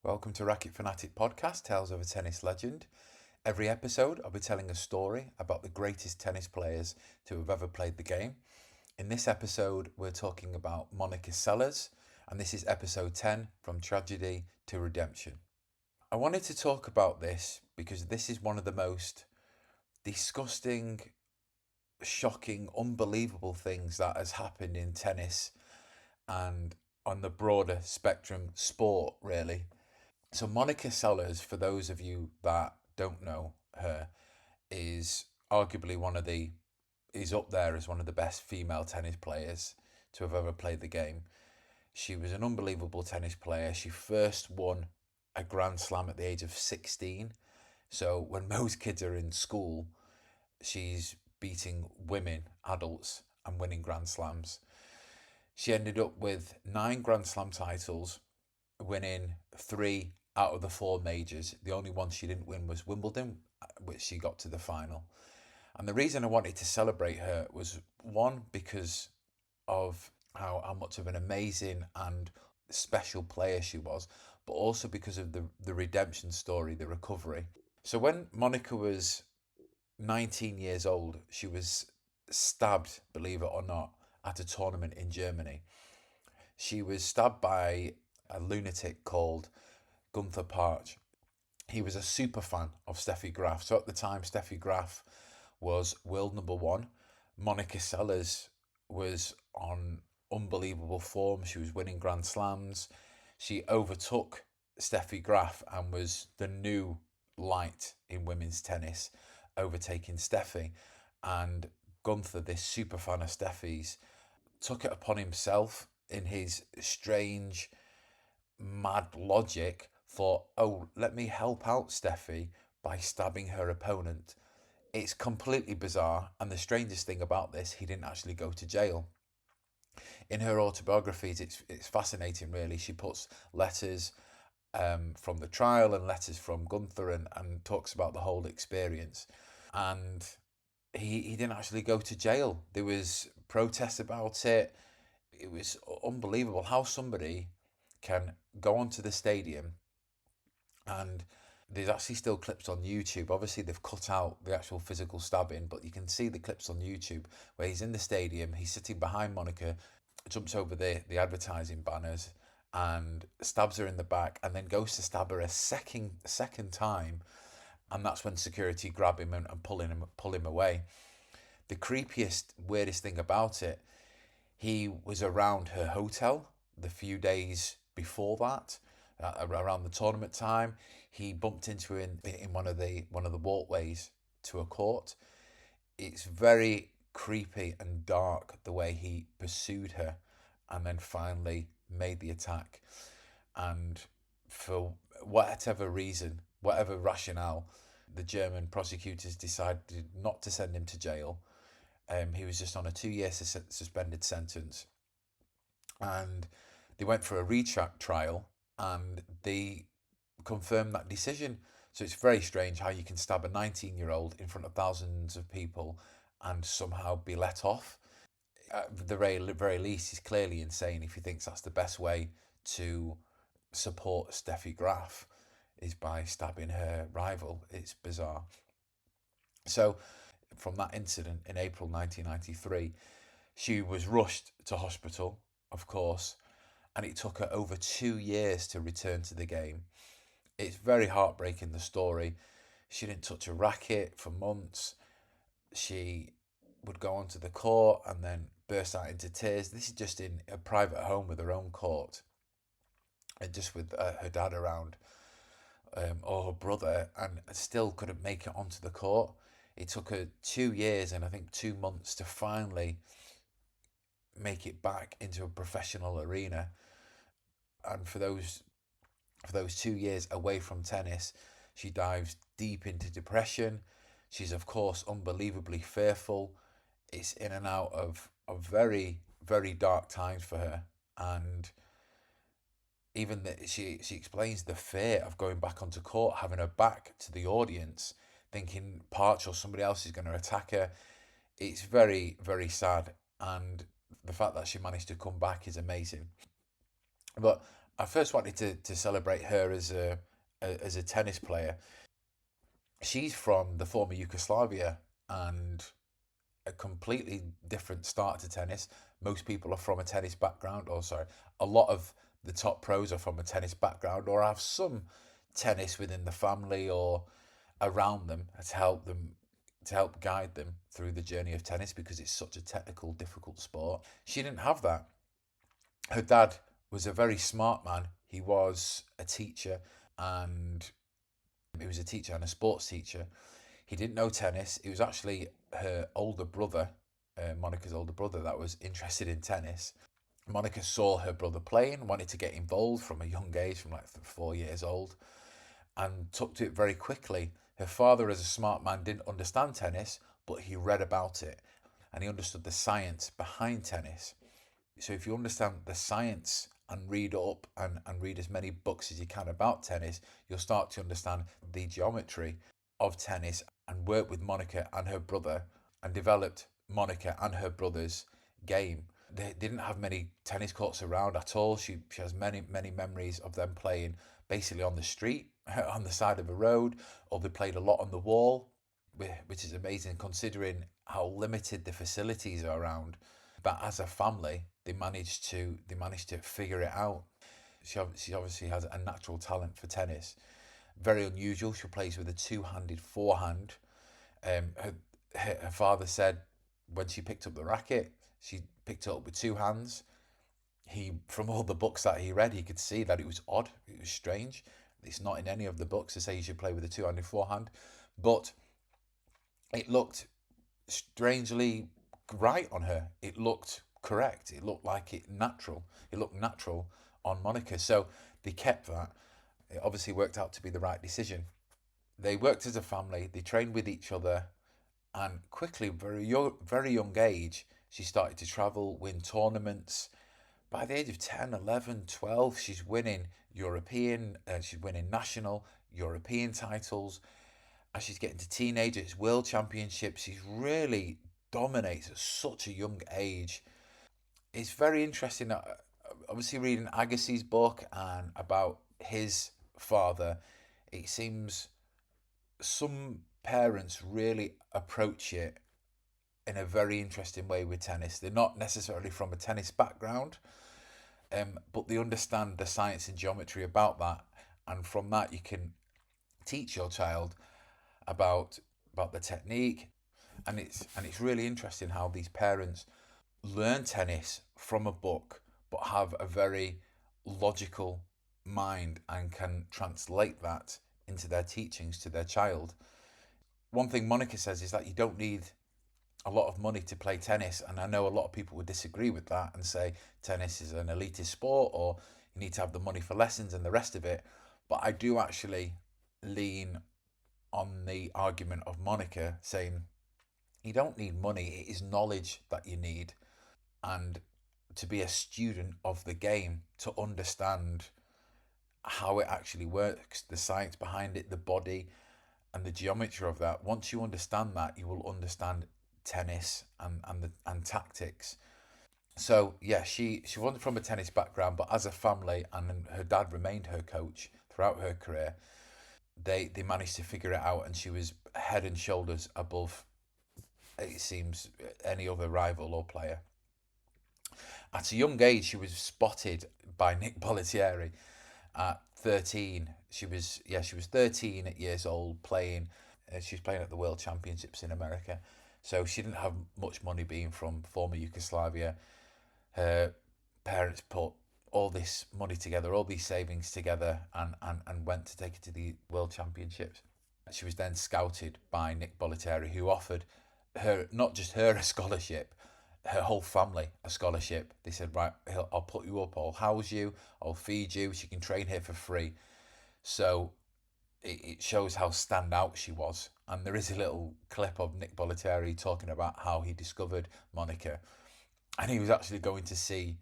Welcome to Racket Fanatic podcast, Tales of a Tennis Legend. Every episode, I'll be telling a story about the greatest tennis players to have ever played the game. In this episode, we're talking about Monica Seles, and this is episode 10, From Tragedy to Redemption. I wanted to talk about this because this is one of the most disgusting, shocking, unbelievable things that has happened in tennis and on the broader spectrum sport, really. So Monica Seles, for those of you that don't know her, is arguably is up there as one of the best female tennis players to have ever played the game. She was an unbelievable tennis player. She first won a Grand Slam at the age of 16. So when most kids are in school, she's beating women, adults, and winning Grand Slams. She ended up with 9 Grand Slam titles, winning 3 out of the 4 majors. The only one she didn't win was Wimbledon, which she got to the final. And the reason I wanted to celebrate her was, one, because of how much of an amazing and special player she was, but also because of the redemption story, the recovery. So when Monica was 19 years old, she was stabbed, believe it or not, at a tournament in Germany. She was stabbed by a lunatic called Gunther Parch. He was a super fan of Steffi Graf. So at the time, Steffi Graf was world number 1. Monica Seles was on unbelievable form. She was winning Grand Slams. She overtook Steffi Graf and was the new light in women's tennis, overtaking Steffi. And Gunther, this super fan of Steffi's, took it upon himself in his strange, mad logic, thought, oh, let me help out Steffi by stabbing her opponent. It's completely bizarre, and the strangest thing about this, he didn't actually go to jail. In her autobiographies, it's fascinating, really. She puts letters from the trial and letters from Gunther and talks about the whole experience. And he didn't actually go to jail. There was protests about it. It was unbelievable how somebody can go onto the stadium, and there's actually still clips on YouTube. Obviously, they've cut out the actual physical stabbing, but you can see the clips on YouTube where he's in the stadium, he's sitting behind Monica, jumps over the advertising banners and stabs her in the back, and then goes to stab her a second time, and that's when security grab him and pull him away. The creepiest, weirdest thing about it, he was around her hotel the few days before that, around the tournament time. He bumped into her in one of the walkways to a court. It's very creepy and dark the way he pursued her and then finally made the attack. And for whatever reason, whatever rationale, the German prosecutors decided not to send him to jail. He was just on a 2-year suspended sentence, and they went for a retract trial, and they confirmed that decision. So it's very strange how you can stab a 19-year-old in front of thousands of people and somehow be let off. At the very least, he's clearly insane if he thinks that's the best way to support Steffi Graf, is by stabbing her rival. It's bizarre. So from that incident in April 1993, she was rushed to hospital, of course, and it took her over 2 years to return to the game. It's very heartbreaking, the story. She didn't touch a racket for months. She would go onto the court and then burst out into tears. This is just in a private home with her own court, and just with her dad around, or her brother, and still couldn't make it onto the court. It took her 2 years and I think 2 months to finally make it back into a professional arena. And for those 2 years away from tennis, she dives deep into depression. She's, of course, unbelievably fearful. It's in and out of very, very dark times for her. And even that, she explains the fear of going back onto court, having her back to the audience, thinking Parch or somebody else is going to attack her. It's very, very sad. And the fact that she managed to come back is amazing. But I first wanted to celebrate her as a tennis player. She's from the former Yugoslavia and a completely different start to tennis. Most people are from a tennis background, or sorry, a lot of the top pros are from a tennis background or have some tennis within the family or around them to help guide them through the journey of tennis because it's such a technical, difficult sport. She didn't have that. Her dad was a very smart man. He was a teacher and he was a teacher and a sports teacher. He didn't know tennis. It was actually her older brother, Monica's older brother, that was interested in tennis. Monica saw her brother playing, wanted to get involved from a young age, from like 4 years old, and took to it very quickly. Her father, as a smart man, didn't understand tennis, but he read about it and he understood the science behind tennis. So if you understand the science and read up and read as many books as you can about tennis, you'll start to understand the geometry of tennis and work with Monica and her brother and developed Monica and her brother's game. They didn't have many tennis courts around at all. She has many memories of them playing basically on the street, on the side of a road, or they played a lot on the wall, which is amazing considering how limited the facilities are around. But as a family, they managed to figure it out. She obviously has a natural talent for tennis. Very unusual. She plays with a two-handed forehand. Her father said when she picked up the racket, she picked it up with two hands. From all the books that he read, he could see that it was odd. It was strange. It's not in any of the books to say you should play with a two-handed forehand, but it looked strangely right on her. It looked correct. It looked like it natural. It looked natural on Monica. So they kept that. It obviously worked out to be the right decision. They worked as a family. They trained with each other, and quickly, very young age, she started to travel, win tournaments. By the age of 10, 11, 12, she's winning European, she's winning national, European titles. As she's getting to teenagers, world championships, she's really dominates at such a young age. It's very interesting. Obviously, reading Agassi's book and about his father, it seems some parents really approach it in a very interesting way with tennis. They're not necessarily from a tennis background, but they understand the science and geometry about that, and from that you can teach your child about the technique, and it's really interesting how these parents learn tennis from a book but have a very logical mind and can translate that into their teachings to their child. One thing Monica says is that you don't need a lot of money to play tennis, and I know a lot of people would disagree with that and say tennis is an elitist sport or you need to have the money for lessons and the rest of it. But I do actually lean on the argument of Monica saying you don't need money, it is knowledge that you need, and to be a student of the game, to understand how it actually works, the science behind it, the body, and the geometry of that. Once you understand that, you will understand tennis and tactics. So yeah, she wasn't from a tennis background, but as a family, and her dad remained her coach throughout her career. They managed to figure it out, and she was head and shoulders above, it seems, any other rival or player. At a young age, she was spotted by Nick Bollettieri at 13. She was 13 years old playing. She was playing at the World Championships in America. So she didn't have much money being from former Yugoslavia. Her parents put all this money together, all these savings together, and went to take it to the World Championships. She was then scouted by Nick Bollettieri, who offered her, not just her a scholarship, her whole family a scholarship. They said, right, I'll put you up, I'll house you, I'll feed you, she can train here for free. So it shows how standout she was. And there is a little clip of Nick Bollettieri talking about how he discovered Monica. And he was actually going to see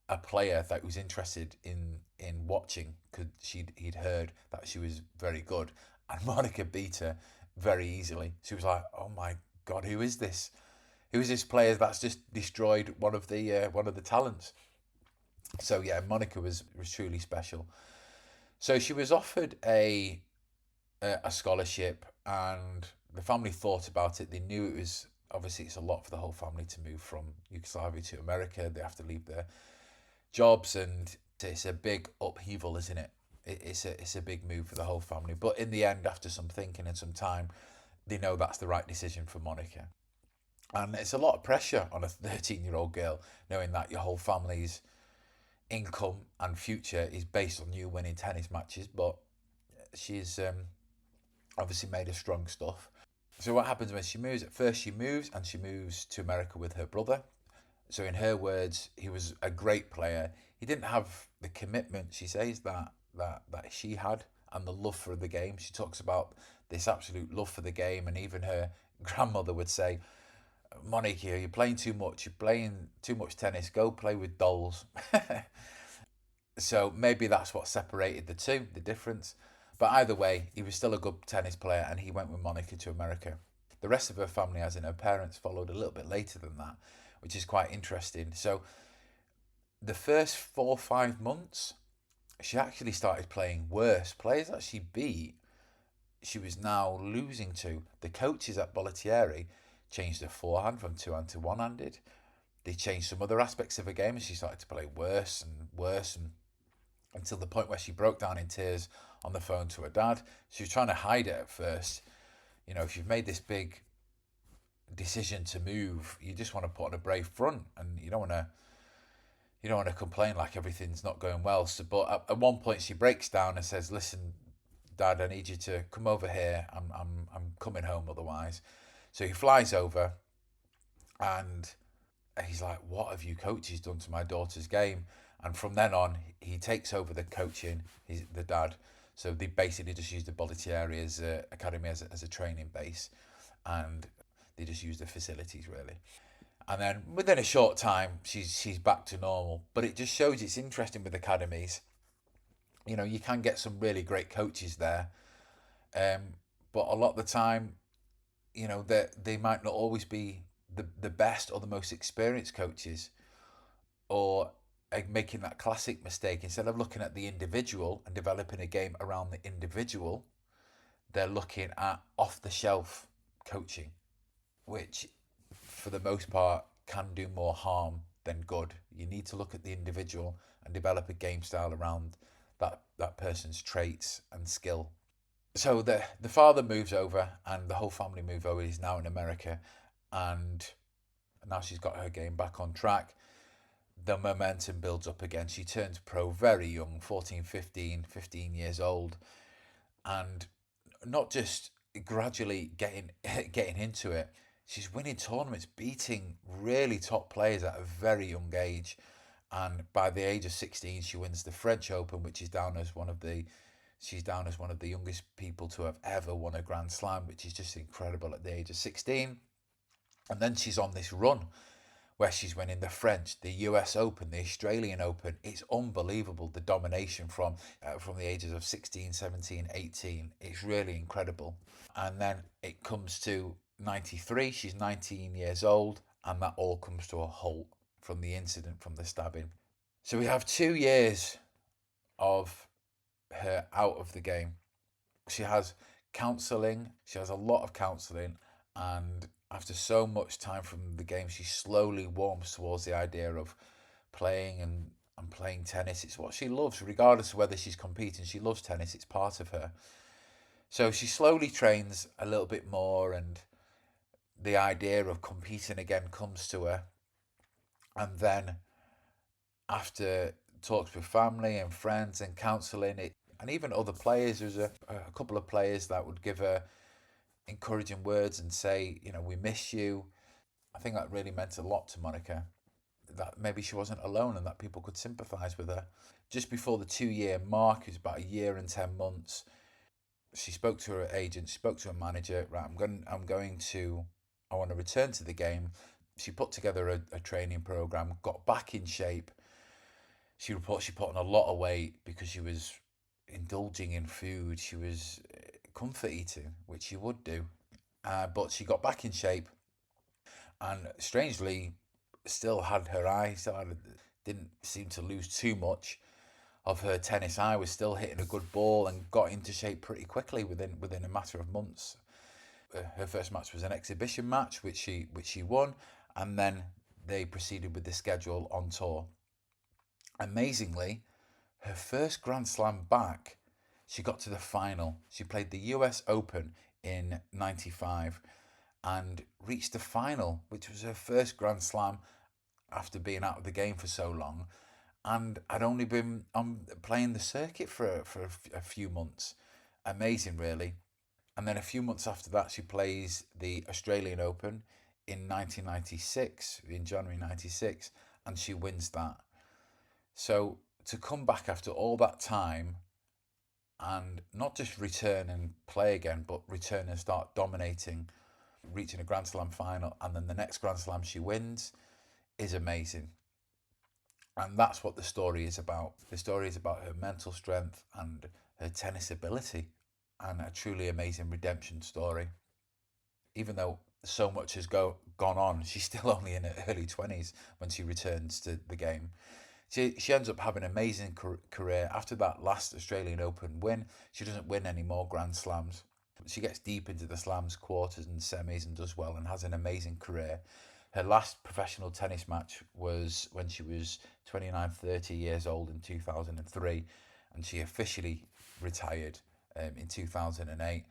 a player that was interested in watching because he'd heard that she was very good. And Monica beat her very easily. She was like, oh my God, who is this? Who is this player that's just destroyed one of the talents? So yeah, Monica was truly special. So she was offered a scholarship, and the family thought about it. They knew it was obviously it's a lot for the whole family to move from Yugoslavia to America. They have to leave their jobs, and it's a big upheaval, isn't it? It's a big move for the whole family. But in the end, after some thinking and some time, they know that's the right decision for Monica. And it's a lot of pressure on a 13-year-old girl, knowing that your whole family's income and future is based on you winning tennis matches. But she's obviously made of strong stuff. So what happens when she moves? At first, she moves and she moves to America with her brother. So in her words, he was a great player. He didn't have the commitment, she says, that she had, and the love for the game. She talks about this absolute love for the game, and even her grandmother would say, Monica, you're playing too much. You're playing too much tennis. Go play with dolls. So maybe that's what separated the two, the difference. But either way, he was still a good tennis player, and he went with Monica to America. The rest of her family, as in her parents, followed a little bit later than that, which is quite interesting. So the first 4 or 5 months, she actually started playing worse. Players that she beat, she was now losing to. The coaches at Bollettieri changed her forehand from two-hand to one-handed. They changed some other aspects of her game, and she started to play worse and worse, and until the point where she broke down in tears on the phone to her dad. She was trying to hide it at first. You know, if you've made this big decision to move, you just want to put on a brave front, and you don't want to complain like everything's not going well. So, but at one point she breaks down and says, "Listen, Dad, I need you to come over here. I'm coming home otherwise." So he flies over, and he's like, "What have you coaches done to my daughter's game?" And from then on, he takes over the coaching. He's the dad. So they basically just use the Bollettieri as a academy as a training base, and they just use the facilities really. And then within a short time, she's back to normal. But it just shows it's interesting with academies. You know, you can get some really great coaches there, um, but a lot of the time, they might not always be the best or the most experienced coaches, or making that classic mistake. Instead of looking at the individual and developing a game around the individual, they're looking at off the shelf coaching, which for the most part can do more harm than good. You need to look at the individual and develop a game style around that person's traits and skill. So the father moves over and the whole family move over. He's now in America, and now she's got her game back on track. The momentum builds up again. She turns pro very young, 14, 15 years old, and not just gradually getting into it. She's winning tournaments, beating really top players at a very young age. And by the age of 16, she wins the French Open, which is down as one of the she's down as one of the youngest people to have ever won a Grand Slam, which is just incredible at the age of 16. And then she's on this run where she's winning the French, the US Open, the Australian Open. It's unbelievable, the domination from the ages of 16, 17, 18. It's really incredible. And then it comes to 93, she's 19 years old, and that all comes to a halt from the incident, from the stabbing. So we have 2 years of her out of the game. She has counselling, she has a lot of counselling, and after so much time from the game, she slowly warms towards the idea of playing and playing tennis. It's what she loves, regardless of whether she's competing. She loves tennis, it's part of her. So she slowly trains a little bit more, and the idea of competing again comes to her. And then, after talks with family and friends and counselling, and even other players, there's a couple of players that would give her encouraging words and say, we miss you. I think that really meant a lot to Monica, that maybe she wasn't alone and that people could sympathise with her. Just before the 2 year mark, it was about a year and 10 months. She spoke to her agent, spoke to her manager. Right, I want to return to the game. She put together a training program, got back in shape. She reports she put on a lot of weight because she was indulging in food. She was comfort eating, which she would do. But she got back in shape, and strangely, still had her eye, still had didn't seem to lose too much of her tennis eye, was still hitting a good ball and got into shape pretty quickly within a matter of months. Her first match was an exhibition match, which she won, and then they proceeded with the schedule on tour. Amazingly, her first Grand Slam back, she got to the final. She played the US Open in '95 and reached the final, which was her first Grand Slam after being out of the game for so long. And I'd only been playing the circuit for a few months. Amazing, really. And then a few months after that, she plays the Australian Open in 1996, in January 96, and she wins that. So to come back after all that time and not just return and play again, but return and start dominating, reaching a Grand Slam final, and then the next Grand Slam she wins is amazing. And that's what the story is about. The story is about her mental strength and her tennis ability, and a truly amazing redemption story. Even though so much has gone on, she's still only in her early 20s when she returns to the game. She ends up having an amazing career. After that last Australian Open win, she doesn't win any more Grand Slams. She gets deep into the slams, quarters and semis, and does well and has an amazing career. Her last professional tennis match was when she was 29, 30 years old in 2003, and she officially retired in 2008.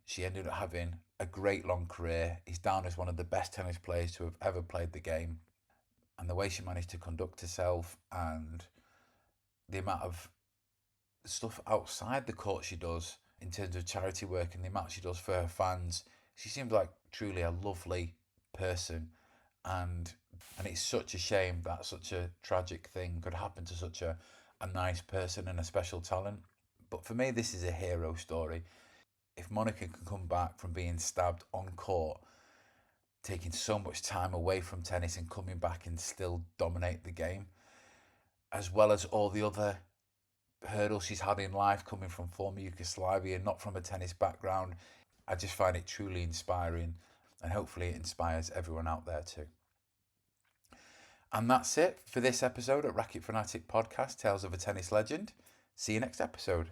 She ended up having a great long career. He's down as one of the best tennis players to have ever played the game. And the way she managed to conduct herself and the amount of stuff outside the court she does in terms of charity work and the amount she does for her fans, she seems like truly a lovely person. And it's such a shame that such a tragic thing could happen to such a nice person and a special talent. But for me, this is a hero story. If Monica can come back from being stabbed on court, taking so much time away from tennis and coming back and still dominate the game, as well as all the other hurdles she's had in life, coming from former Yugoslavia, not from a tennis background, I just find it truly inspiring, and hopefully it inspires everyone out there too. And that's it for this episode at Racket Fanatic Podcast, Tales of a Tennis Legend. See you next episode.